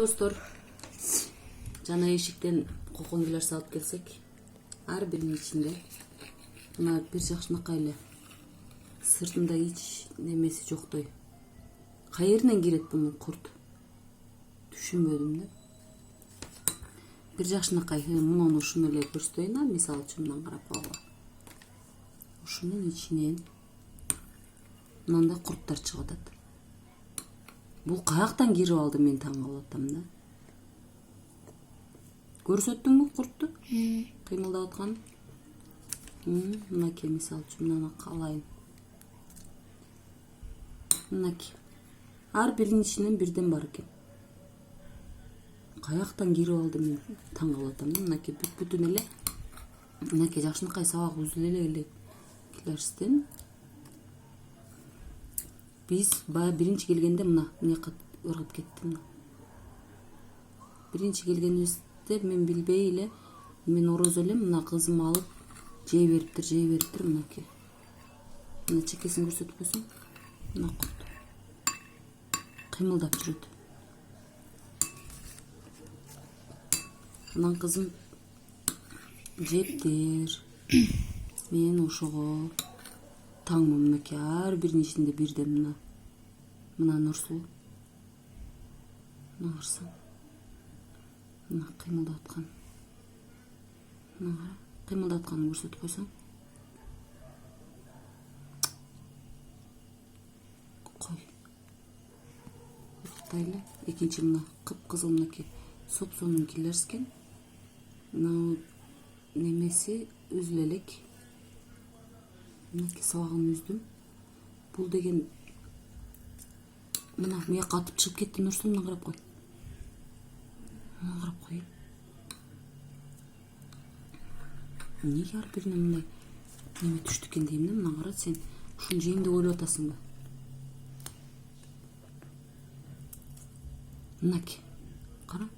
достор, жана эшиктен кокондулар салып келсек, ар биринин ичинде мына бир жакшынакай эле сыртында эч немеси жоктой. Кайеринен кирет бунун курт? Түшүнбөдүм да. Бир жакшынакай муну ушуну эле көрсөтөйүн, мисалы үчүн мындан карап койгула. Ушунун ичинен мындай курттар чыгып атат. Бул каяктан кирип алды, мен таң калып атам да. Көрсөттүңбү куртту? Кыймылдап аткан. Мынакей мисалы үчүн мынаны калайын. Мынакей. Ар биринин ичинен бирден бар экен. Каяктан кирип алды, мен таң калып атам да. Мынакей бүтүн эле. Мынакей жакшынакай сабак үзүлө эле килерстен. Биз бая биринчи келгенде мына мыяка ыргып кетти мына. Биринчи келгенибизде мен билбей эле, мен ороз элем, мына кызым алып жей бериптир мынакей. Мына чекесин көрсөтүп койсоң, мына курт. Кыймылдап жүрөт. Анан кызым жептир. Мен ошого таңмын, мынакей ар биринин ичинде бирден мына Нурсул. Мына карасаң. Мына кыймылдап аткан. Мына кыймылдап атканын көрсөтүп койсоң. Кой. Ырктайлы. Экинчи мына кыпкызыл мынакей сопсонун килерскен. Мына немеси үзүлө элек. Мынакей сабагын үздүм. Бул деген мына мыяка атып чыгып кетти. Нурсул, мына карап кой. Мына карап кой. Эмнеге ар бирине мындай неме түштү экен дейм да. Мына кара, сен ушуну жейм деп ойлоп атасыңбы? Мынакей. Кара.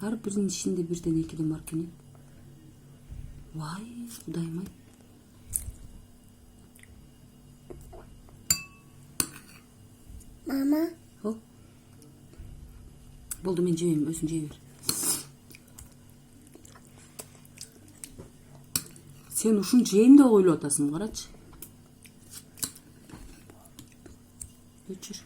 Ар биринин ичинде бирден экиден бар экен. Вай, Кудайым ай. Мама. О. Болду, мен жебейм, өзүң жей бер. Сен ушуну жейм деп ойлоп атасың, карачы. Өчүр.